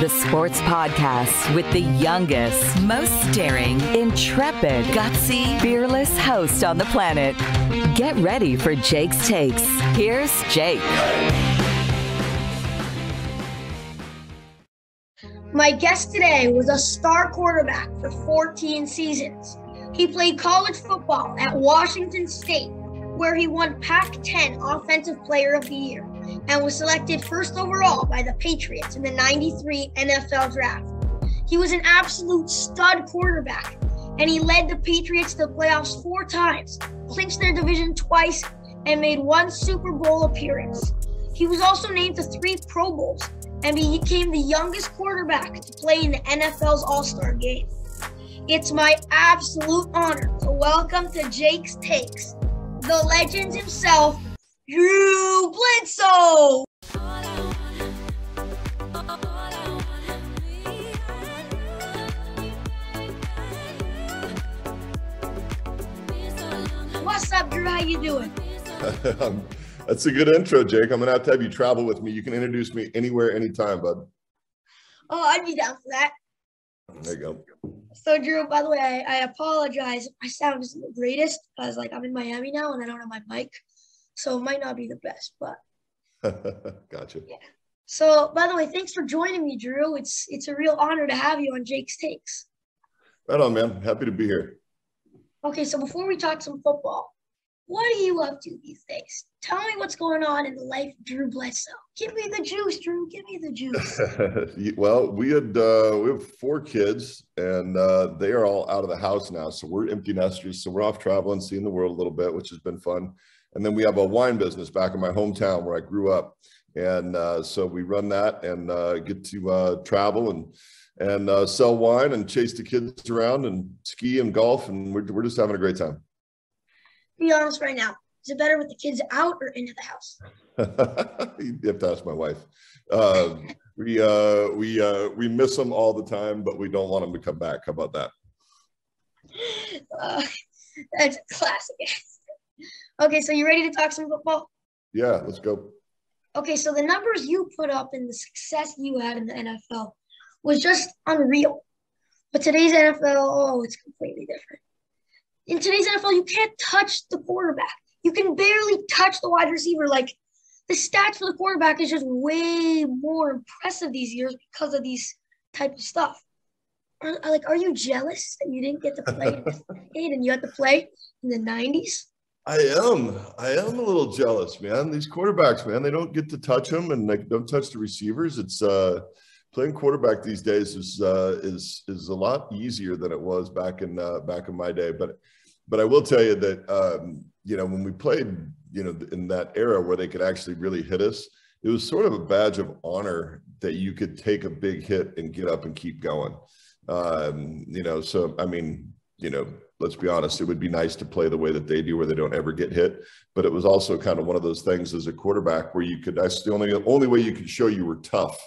The sports podcast with the youngest, most daring, intrepid, gutsy, fearless host on the planet. Get ready for Jake's Takes. Here's Jake. My guest today was a star quarterback for 14 seasons. He played college football at Washington State, where he won Pac-10 Offensive Player of the Year and was selected first overall by the Patriots in the '93 NFL Draft. He was an absolute stud quarterback, and he led the Patriots to the playoffs 4 times, clinched their division twice, and made 1 Super Bowl appearance. He was also named to 3 Pro Bowls and became the youngest quarterback to play in the NFL's All-Star Game. It's my absolute honor to welcome to Jake's Takes the legend himself, Drew Bledsoe. What's up, Drew? How you doing? That's a good intro, Jake. I'm going to have you travel with me. You can introduce me anywhere, anytime, bud. Oh, I'd be down for that. There you go. So, Drew, by the way, I apologize if my sound isn't the greatest because, I'm in Miami now and I don't have my mic. So it might not be the best, but. Gotcha. Yeah. So, by the way, thanks for joining me, Drew. It's a real honor to have you on Jake's Takes. Right on, man. Happy to be here. Okay, so before we talk some football, what are you up to these days? Tell me what's going on in the life of Drew Bledsoe. Give me the juice, Drew. Give me the juice. Well, we have 4 kids, and they are all out of the house now. So we're empty nesters. So we're off traveling, seeing the world a little bit, which has been fun. And then we have a wine business back in my hometown where I grew up. And so we run that and get to travel and sell wine and chase the kids around and ski and golf. And we're just having a great time. Be honest right now. Is it better with the kids out or into the house? You have to ask my wife. We miss them all the time, but we don't want them to come back. How about that? That's a classic answer. Okay, so you ready to talk some football? Yeah, let's go. Okay, so the numbers you put up and the success you had in the NFL was just unreal. But today's NFL, it's completely different. In today's NFL, you can't touch the quarterback. You can barely touch the wide receiver. The stats for the quarterback is just way more impressive these years because of these type of stuff. Are you jealous that you didn't get to play in this decade and you had to play in the 90s? I am a little jealous, man. These quarterbacks, man, they don't get to touch them and they don't touch the receivers. It's playing quarterback these days is a lot easier than it was back in my day. But I will tell you that when we played, in that era where they could actually really hit us, it was sort of a badge of honor that you could take a big hit and get up and keep going. So I mean, let's be honest, it would be nice to play the way that they do, where they don't ever get hit. But it was also kind of one of those things as a quarterback where that's the only way you could show you were tough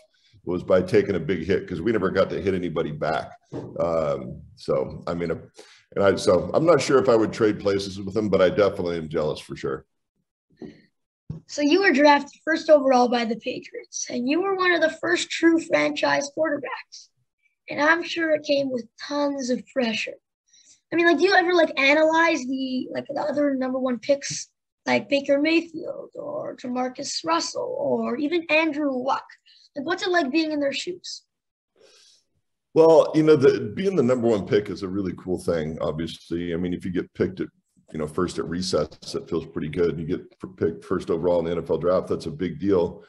was by taking a big hit, because we never got to hit anybody back. So I'm not sure if I would trade places with him, but I definitely am jealous for sure. So you were drafted first overall by the Patriots, and you were one of the first true franchise quarterbacks. And I'm sure it came with tons of pressure. I mean, do you ever analyze the other number 1 picks like Baker Mayfield or Jamarcus Russell or even Andrew Luck? What's it like being in their shoes? Well, being the number 1 pick is a really cool thing, obviously. I mean, if you get picked at, first at recess, that feels pretty good. You get picked first overall in the NFL draft, that's a big deal.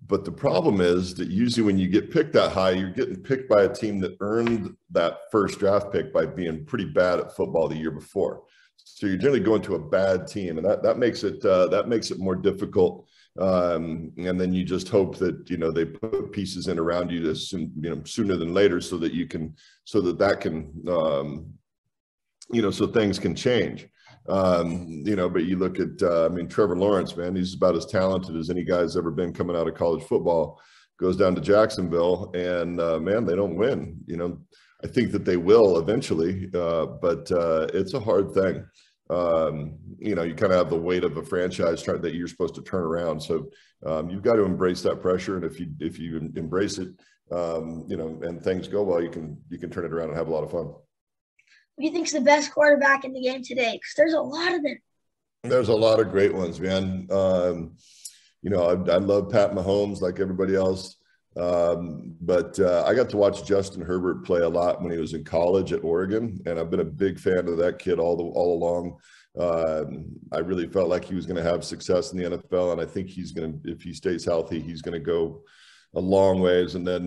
But the problem is that usually when you get picked that high, you're getting picked by a team that earned that first draft pick by being pretty bad at football the year before. So you're generally going to a bad team, and that makes it more difficult. And then you just hope that they put pieces in around you sooner than later, so that so things can change. But you look at Trevor Lawrence, man, he's about as talented as any guy's ever been coming out of college football. Goes down to Jacksonville, and man, they don't win. I think that they will eventually, but it's a hard thing. you know, you kind of have the weight of a franchise that you're supposed to turn around. So you've got to embrace that pressure. And if you embrace it, you know, and things go well, you can turn it around and have a lot of fun. Who do you think's the best quarterback in the game today? Because there's a lot of them. There's a lot of great ones, man. You know, I love Pat Mahomes like everybody else. But I got to watch Justin Herbert play a lot when he was in college at Oregon, and I've been a big fan of that kid all along. I really felt like he was going to have success in the NFL, and I think he's going to, if he stays healthy, he's going to go a long ways. And then,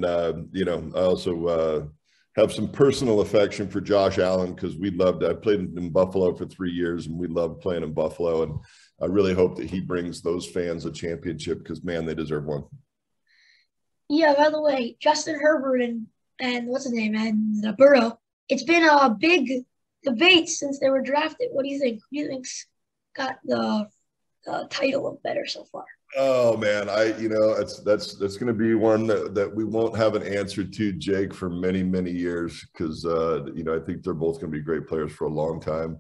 you know, I also have some personal affection for Josh Allen because I played in Buffalo for 3 years, and we loved playing in Buffalo. And I really hope that he brings those fans a championship because, man, they deserve one. Yeah, by the way, Justin Herbert and what's his name, and Burrow, it's been a big debate since they were drafted. What do you think? Who do you think's got the title of better so far? Oh man, you know, that's going to be one that we won't have an answer to, Jake, for many years because you know, I think they're both going to be great players for a long time.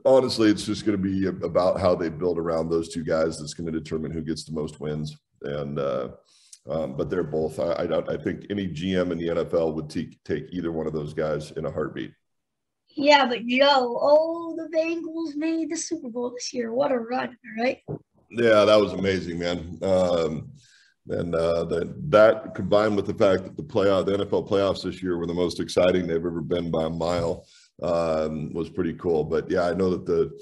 Honestly, it's just going to be about how they build around those two guys that's going to determine who gets the most wins. And but they're both. I think any GM in the NFL would take either one of those guys in a heartbeat. Yeah, but Joe, the Bengals made the Super Bowl this year. What a run, right? Yeah, that was amazing, man. And that combined with the fact that the NFL playoffs this year were the most exciting they've ever been by a mile was pretty cool. But yeah, I know that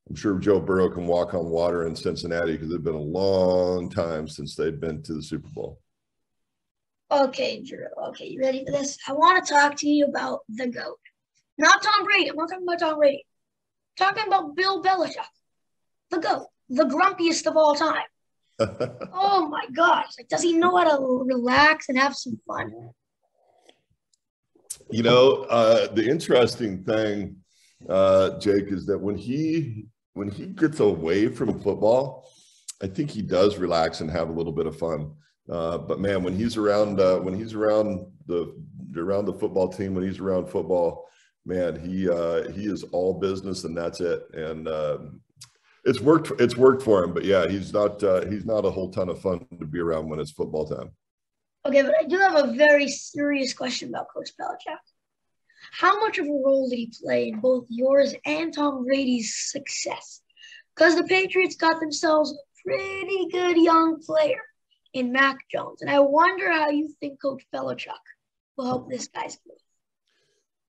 I'm sure Joe Burrow can walk on water in Cincinnati because it's been a long time since they've been to the Super Bowl. Okay, Drew. Okay, you ready for this? I want to talk to you about the GOAT. Not Tom Brady. I'm not talking about Tom Brady. I'm talking about Bill Belichick. The GOAT. The grumpiest of all time. Oh, my gosh. Like, does he know how to relax and have some fun? You know, the interesting thing, Jake, is that when he gets away from football, I think he does relax and have a little bit of fun. But man, when he's around the football team, when he's around football, man, he is all business and that's it. And it's worked for him. But yeah, he's not a whole ton of fun to be around when it's football time. Okay, but I do have a very serious question about Coach Belichick. How much of a role did he play in both yours and Tom Brady's success? Because the Patriots got themselves a pretty good young player in Mac Jones. And I wonder how you think Coach Belichick will help this guy's growth.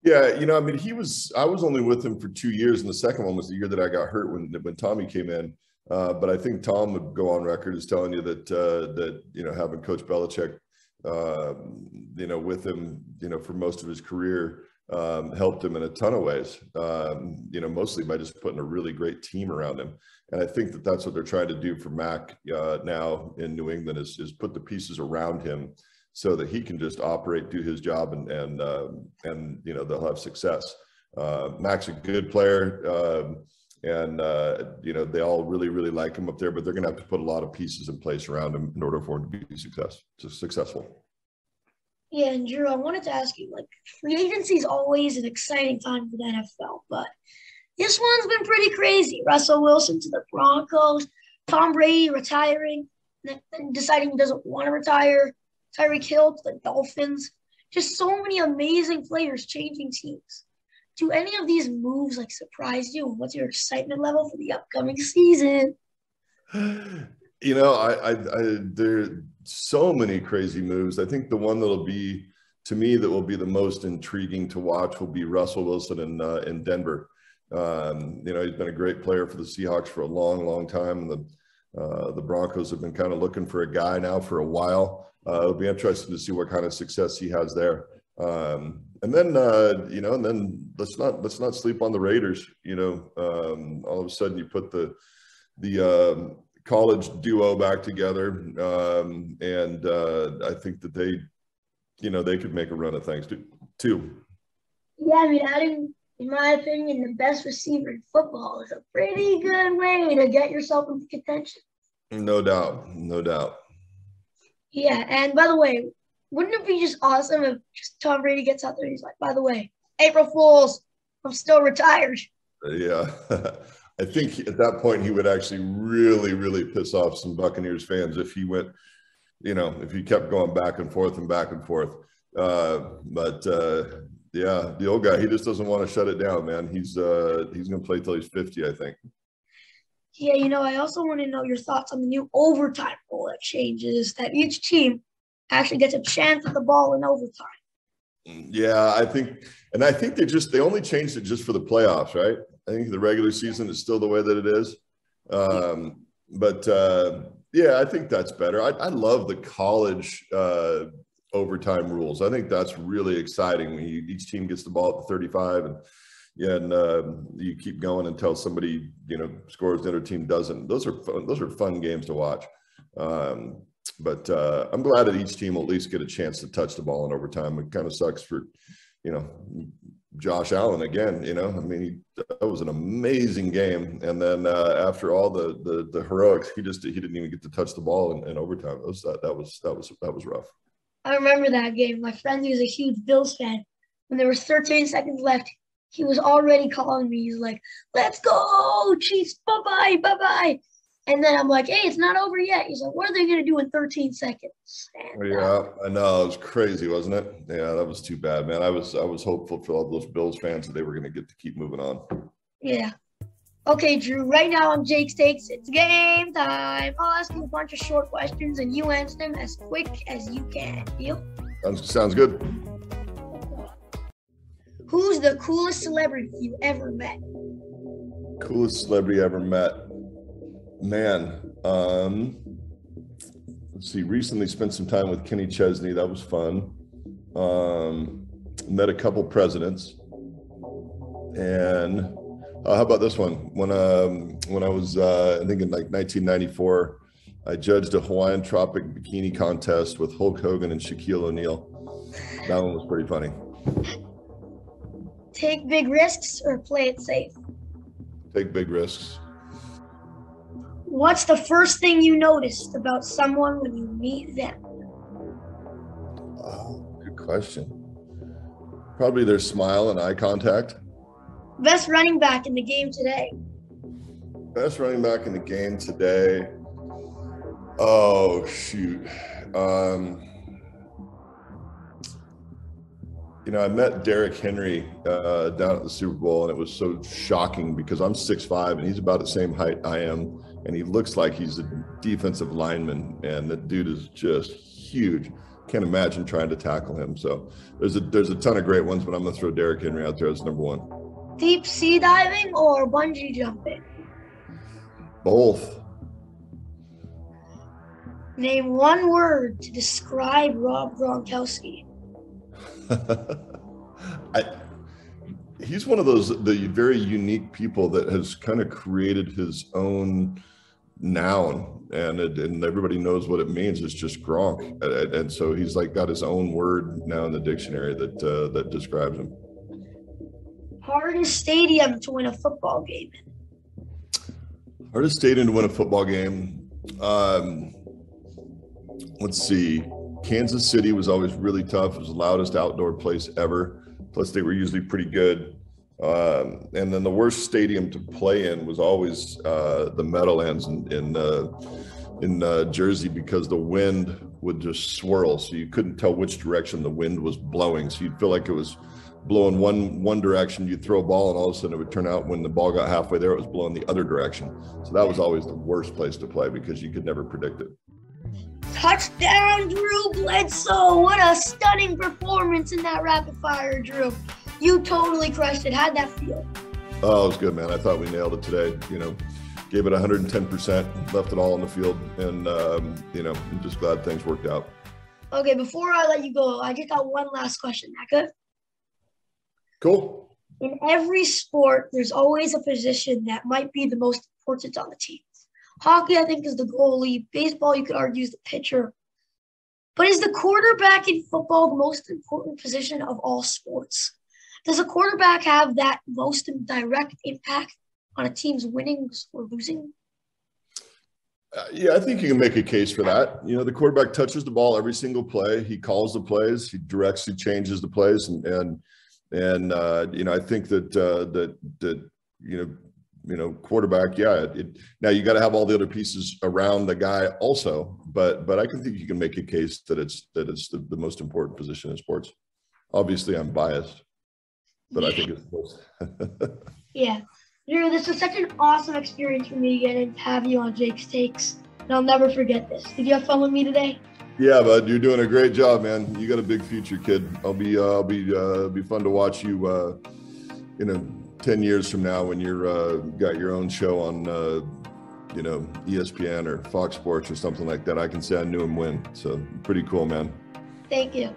Yeah, you know, I mean, I was only with him for 2 years, and the second one was the year that I got hurt when Tommy came in. But I think Tom would go on record as telling you that you know, having Coach Belichick, you know, with him, you know, for most of his career, helped him in a ton of ways. You know, mostly by just putting a really great team around him. And I think that that's what they're trying to do for Mac now in New England is put the pieces around him so that he can just operate, do his job, and you know, they'll have success. Mac's a good player, and you know, they all really like him up there, but they're going to have to put a lot of pieces in place around him in order for him to be successful. Yeah, and Drew, I wanted to ask you, like, free agency is always an exciting time for the NFL, but this one's been pretty crazy. Russell Wilson to the Broncos, Tom Brady retiring, then deciding he doesn't want to retire, Tyreek Hill to the Dolphins. Just so many amazing players changing teams. Do any of these moves, like, surprise you? What's your excitement level for the upcoming season? You know, there are so many crazy moves. I think the one that will be the most intriguing to watch will be Russell Wilson in Denver. You know, he's been a great player for the Seahawks for a long time. And the Broncos have been kind of looking for a guy now for a while. It'll be interesting to see what kind of success he has there. And then you know, and then let's not sleep on the Raiders. You know, all of a sudden you put the college duo back together, and I think that they could make a run of things too. Yeah, I mean, adding, in my opinion, the best receiver in football is a pretty good way to get yourself into contention. No doubt. Yeah, and by the way, wouldn't it be just awesome if just Tom Brady gets out there and he's like, by the way, April Fools, I'm still retired. Yeah. I think at that point he would actually really, really piss off some Buccaneers fans if he went, if he kept going back and forth and back and forth. Yeah, the old guy, he just doesn't want to shut it down, man. He's going to play till he's 50, I think. Yeah, I also want to know your thoughts on the new overtime rule that changes that each team actually gets a chance at the ball in overtime. Yeah, I think they only changed it just for the playoffs, right? I think the regular season is still the way that it is. Yeah, I think that's better. I love the college overtime rules. I think that's really exciting when each team gets the ball at the 35 and you keep going until somebody, scores, the other team doesn't. Those are fun games to watch. I'm glad that each team will at least get a chance to touch the ball in overtime. It kind of sucks for, Josh Allen again. That was an amazing game. And then after all the heroics, he didn't even get to touch the ball in overtime. That was rough. I remember that game. My friend, he was a huge Bills fan. When there was 13 seconds left, he was already calling me. He's like, "Let's go, Chiefs! Bye bye." And then I'm like, "Hey, it's not over yet." He's like, "What are they going to do in 13 seconds?" Yeah, I know. It was crazy, wasn't it? Yeah, that was too bad, man. I was hopeful for all those Bills fans that they were going to get to keep moving on. Yeah. Okay, Drew, right now on Jake's Takes, it's game time. I'll ask you a bunch of short questions, and you answer them as quick as you can. Deal? Sounds good. Who's the coolest celebrity you ever met? Coolest celebrity ever met? Man, let's see. Recently spent some time with Kenny Chesney. That was fun. Met a couple presidents. And how about this one? When I was, I think in like 1994, I judged a Hawaiian Tropic bikini contest with Hulk Hogan and Shaquille O'Neal. That one was pretty funny. Take big risks or play it safe? Take big risks. What's the first thing you noticed about someone when you meet them? Oh, good question. Probably their smile and eye contact. Best running back in the game today? Best running back in the game today. Oh, shoot. I met Derrick Henry down at the Super Bowl, and it was so shocking because I'm 6'5", and he's about the same height I am, and he looks like he's a defensive lineman, and the dude is just huge. Can't imagine trying to tackle him. So there's a ton of great ones, but I'm going to throw Derrick Henry out there as number one. Deep sea diving or bungee jumping? Both. Name one word to describe Rob Gronkowski. He's one of the very unique people that has kind of created his own noun, and everybody knows what it means. It's just Gronk, and so he's like got his own word now in the dictionary that describes him. Hardest stadium to win a football game? Hardest stadium to win a football game. Let's see. Kansas City was always really tough. It was the loudest outdoor place ever. Plus, they were usually pretty good. And then the worst stadium to play in was always the Meadowlands in Jersey, because the wind would just swirl, so you couldn't tell which direction the wind was blowing. So you'd feel like it was blowing one direction. You'd throw a ball, and all of a sudden it would turn out when the ball got halfway there, it was blowing the other direction. So that was always the worst place to play because you could never predict it. Touchdown, Drew Bledsoe. What a stunning performance in that rapid fire, Drew. You totally crushed it. How'd that feel? Oh, it was good, man. I thought we nailed it today. Gave it 110%, left it all on the field, and, I'm just glad things worked out. Okay, before I let you go, I just got one last question. That good? Cool. In every sport, there's always a position that might be the most important on the team. Hockey, I think, is the goalie. Baseball, you could argue, is the pitcher. But is the quarterback in football the most important position of all sports? Does a quarterback have that most direct impact on a team's winning or losing? Yeah, I think you can make a case for that. The quarterback touches the ball every single play. He calls the plays. He directs. He changes the plays, and I think that quarterback. Yeah. Now you got to have all the other pieces around the guy also, but I can think you can make a case that it's the most important position in sports. Obviously I'm biased, but I think it's the most. Yeah. Drew, this was such an awesome experience for me again to have you on Jake's Takes, and I'll never forget this. Did you have fun with me today? Yeah, bud, you're doing a great job, man. You got a big future, kid. I'll be fun to watch you, 10 years from now when you're got your own show on, ESPN or Fox Sports or something like that. I can say I knew him when. So pretty cool, man. Thank you.